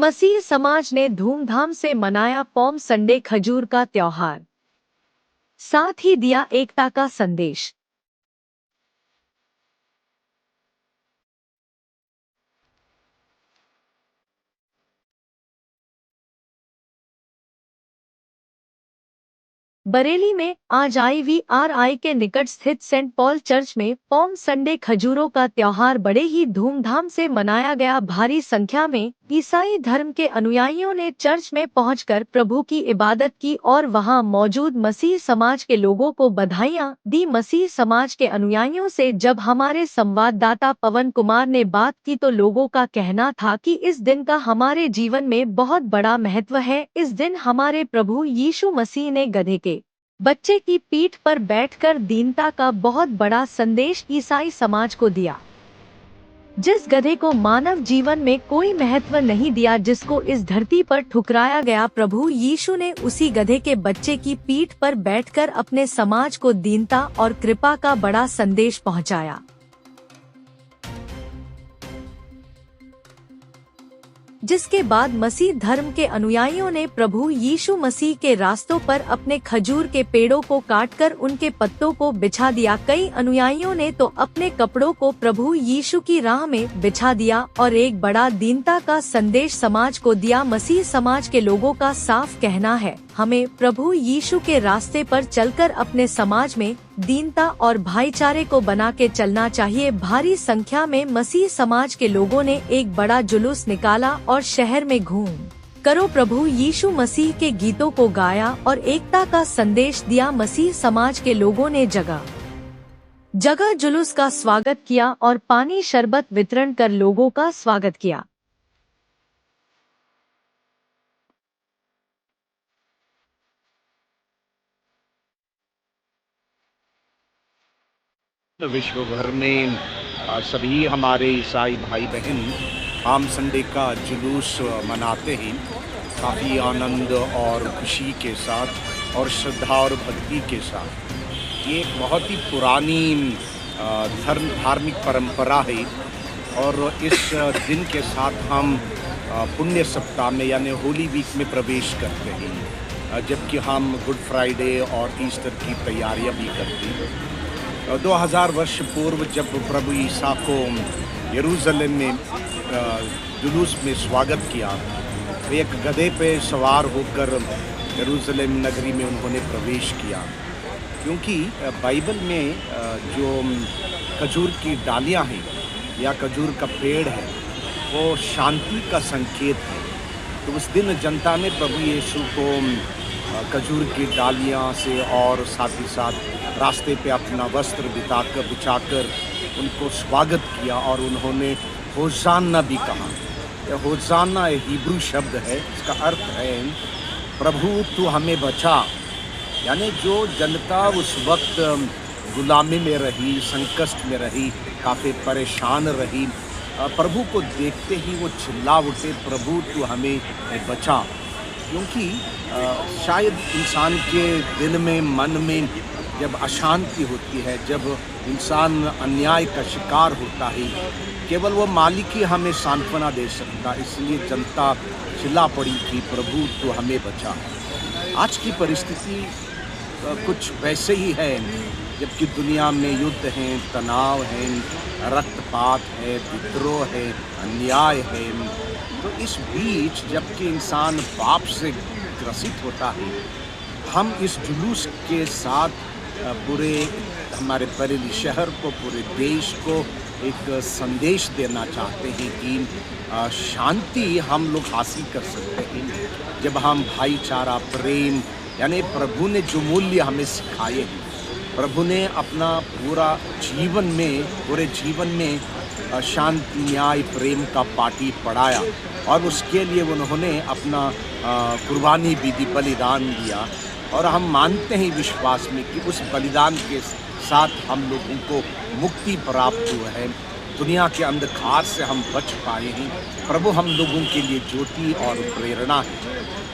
मसीह समाज ने धूमधाम से मनाया पॉम संडे खजूर का त्योहार, साथ ही दिया एकता का संदेश। बरेली में आज IVRI के निकट स्थित सेंट पॉल चर्च में पॉम संडे खजूरों का त्योहार बड़े ही धूमधाम से मनाया गया। भारी संख्या में ईसाई धर्म के अनुयायियों ने चर्च में पहुंचकर प्रभु की इबादत की और वहां मौजूद मसीह समाज के लोगों को बधाइयां दी। मसीह समाज के अनुयायियों से जब हमारे संवाददाता पवन कुमार ने बात की तो लोगों का कहना था कि इस दिन का हमारे जीवन में बहुत बड़ा महत्व है। इस दिन हमारे प्रभु यीशु मसीह ने गधे के बच्चे की पीठ पर बैठकर दीनता का बहुत बड़ा संदेश ईसाई समाज को दिया। जिस गधे को मानव जीवन में कोई महत्व नहीं दिया, जिसको इस धरती पर ठुकराया गया, प्रभु यीशु ने उसी गधे के बच्चे की पीठ पर बैठकर अपने समाज को दीनता और कृपा का बड़ा संदेश पहुंचाया। जिसके बाद मसीह धर्म के अनुयायियों ने प्रभु यीशु मसीह के रास्तों पर अपने खजूर के पेड़ों को काटकर उनके पत्तों को बिछा दिया। कई अनुयायियों ने तो अपने कपड़ों को प्रभु यीशु की राह में बिछा दिया और एक बड़ा दीनता का संदेश समाज को दिया। मसीह समाज के लोगों का साफ कहना है, हमें प्रभु यीशु के रास्ते पर चलकर अपने समाज में दीनता और भाईचारे को बना के चलना चाहिए। भारी संख्या में मसीह समाज के लोगों ने एक बड़ा जुलूस निकाला और शहर में घूम करो प्रभु यीशु मसीह के गीतों को गाया और एकता का संदेश दिया। मसीह समाज के लोगों ने जगह जगह जुलूस का स्वागत किया और पानी शरबत वितरण कर लोगों का स्वागत किया। विश्व भर में सभी हमारे ईसाई भाई बहन पाम संडे का जुलूस मनाते हैं काफ़ी आनंद और खुशी के साथ और श्रद्धा और भक्ति के साथ। ये एक बहुत ही पुरानी धार्मिक परंपरा है और इस दिन के साथ हम पुण्य सप्ताह में यानी होली वीक में प्रवेश करते हैं, जबकि हम गुड फ्राइडे और ईस्टर की तैयारियां भी करते हैं। 2000 वर्ष पूर्व जब प्रभु ईसा को यरूशलेम में जुलूस में स्वागत किया, वे एक गधे पे सवार होकर यरूशलेम नगरी में उन्होंने प्रवेश किया। क्योंकि बाइबल में जो खजूर की डालियां हैं या खजूर का पेड़ है वो शांति का संकेत है। तो उस दिन जनता ने प्रभु यीशु को खजूर की डालियां से और साथ ही साथ रास्ते पे अपना वस्त्र बिछाकर उनको स्वागत किया और उन्होंने होशाना भी कहा। यह होशाना हिब्रू शब्द है, इसका अर्थ है प्रभु तू हमें बचा। यानी जो जनता उस वक्त गुलामी में रही, संकट में रही, काफ़ी परेशान रही, प्रभु को देखते ही वो चिल्ला उठे, प्रभु तू हमें बचा। क्योंकि शायद इंसान के दिल में, मन में जब अशांति होती है, जब इंसान अन्याय का शिकार होता है, केवल वो मालिक ही हमें सांत्वना दे सकता। इसलिए जनता चिल्ला पड़ी कि प्रभु तो हमें बचा। आज की परिस्थिति कुछ वैसे ही है, जबकि दुनिया में युद्ध हैं, तनाव हैं, रक्तपात है, विद्रोह है, अन्याय है। तो इस बीच जबकि इंसान पाप से ग्रसित होता है, हम इस जुलूस के साथ पूरे हमारे बरेली शहर को, पूरे देश को एक संदेश देना चाहते हैं कि शांति हम लोग हासिल कर सकते हैं जब हम भाईचारा, प्रेम, यानी प्रभु ने जो मूल्य हमें सिखाए हैं, प्रभु ने अपना पूरे जीवन में शांति, न्याय, प्रेम का पाठी पढ़ाया और उसके लिए उन्होंने अपना कुर्बानी विधि बलिदान दिया। और हम मानते हैं विश्वास में कि उस बलिदान के साथ हम लोगों को मुक्ति प्राप्त हुआ है, दुनिया के अंधकार से हम बच पाए हैं। प्रभु हम लोगों के लिए ज्योति और प्रेरणा है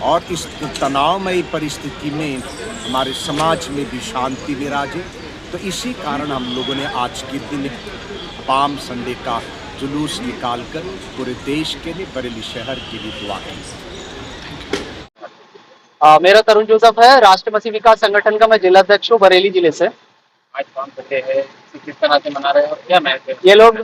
और इस तनावमयी परिस्थिति में हमारे समाज में भी शांति विराजे। तो इसी कारण हम लोगों ने आज के दिन पाम संडे का जुलूस निकालकर पूरे देश के लिए, बरेली शहर के लिए दुआ करें। मेरा तरुण जोसफ है, राष्ट्रीय मसीह विकास संगठन का मैं जिला अध्यक्ष हूँ बरेली जिले से। आज पाम संडे है, किस तरह से मना रहे हो, क्या महत्व है? ये लोग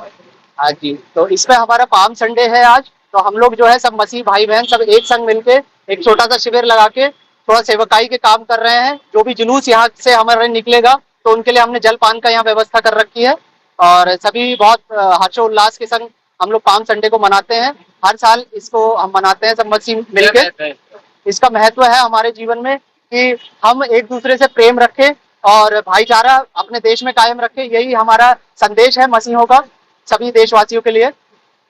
आज जी, तो इसमें हमारा पाम संडे है आज, तो हम लोग जो है सब मसीह भाई बहन सब एक संग मिलके एक छोटा सा शिविर लगा के थोड़ा सेवकाई के काम कर रहे हैं। जो भी जुलूस यहाँ से हमारे निकलेगा तो उनके लिए हमने जलपान का यहाँ व्यवस्था कर रखी है और सभी बहुत हर्षोल्लास के संग हम लोग पाम संडे को मनाते हैं। हर साल इसको हम मनाते हैं सब मसीह क्या मिलके। महत्व है? इसका महत्व है हमारे जीवन में कि हम एक दूसरे से प्रेम रखें और भाईचारा अपने देश में कायम रखें। यही हमारा संदेश है मसीहों का सभी देशवासियों के लिए।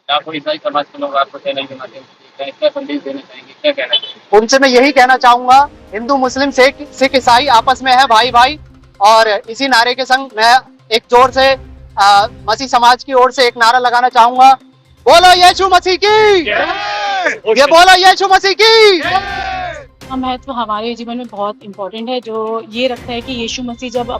आपको ईसाई समाज के लोग आपको चैनल के माध्यम से क्या संदेश देना चाहेंगे, क्या कहना चाहेंगे? उनसे मैं यही कहना चाहूंगा, हिंदू मुस्लिम सिख ईसाई आपस में है भाई भाई, और इसी नारे के संग मैं एक जोर से मसीह समाज की ओर से एक नारा लगाना चाहूंगा, बोलो यीशु मसीह की, ये बोलो यीशु मसीह की। महत्व हमारे जीवन में बहुत इम्पोर्टेंट है, जो ये रखता है कि यीशु मसीह जब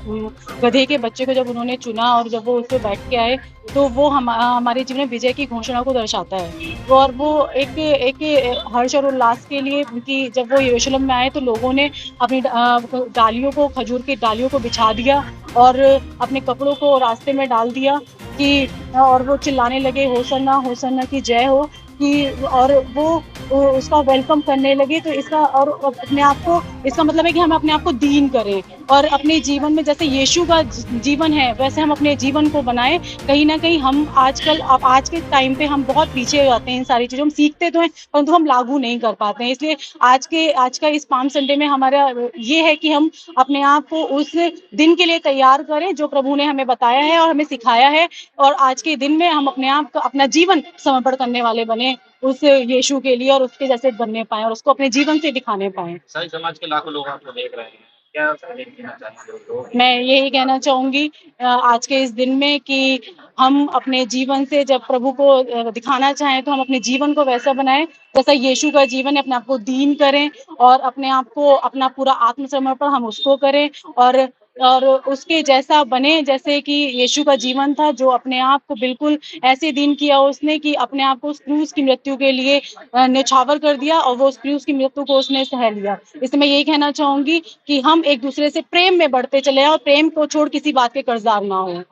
गधे के बच्चे को जब उन्होंने चुना और जब वो उस पर बैठ के आए तो वो हमारे जीवन में विजय की घोषणा को दर्शाता है। और वो एक हर्ष और उल्लास के लिए कि जब वो यरूशलेम में आए तो लोगों ने अपनी डालियों को, खजूर की डालियों को बिछा दिया और अपने कपड़ों को रास्ते में डाल दिया कि, और वो चिल्लाने लगे होसन्ना होसन्ना की जय हो कि, और वो उसका वेलकम करने लगे। तो इसका और अपने आप को, इसका मतलब है कि हम अपने आप को दीन करें और अपने जीवन में जैसे यीशु का जीवन है वैसे हम अपने जीवन को बनाएं। कहीं ना कहीं हम आजकल आज के टाइम पे हम बहुत पीछे हो जाते हैं इन सारी चीज़ों, हम सीखते तो हैं परंतु हम लागू नहीं कर पाते हैं। इसलिए आज का इस पाम संडे में हमारा ये है कि हम अपने आप को उस दिन के लिए तैयार करें जो प्रभु ने हमें बताया है और हमें सिखाया है, और आज के दिन में हम अपने आप को, अपना जीवन समर्पण करने वाले बने उस यीशु के लिए और उसके जैसे बनने पाए और उसको अपने जीवन से दिखाने पाए। ईसाई समाज के लाखों लोग आपको देख रहे हैं, क्या संदेश देना चाहेंगे लोग? मैं यही कहना चाहूंगी आज के इस दिन में कि हम अपने जीवन से जब प्रभु को दिखाना चाहें तो हम अपने जीवन को वैसा बनाएं जैसा यीशु का जीवन है। अपने आप को दीन करें और अपने आप को, अपना पूरा आत्मसमर्पण हम उसको करें और उसके जैसा बने जैसे कि यीशु का जीवन था, जो अपने आप को बिल्कुल ऐसे दीन किया उसने कि अपने आप को उस क्रूस की मृत्यु के लिए न्यौछावर कर दिया और वो उस क्रूस की मृत्यु को उसने सह लिया। इसलिए मैं यही कहना चाहूंगी कि हम एक दूसरे से प्रेम में बढ़ते चले और प्रेम को छोड़ किसी बात के कर्जदार ना हो।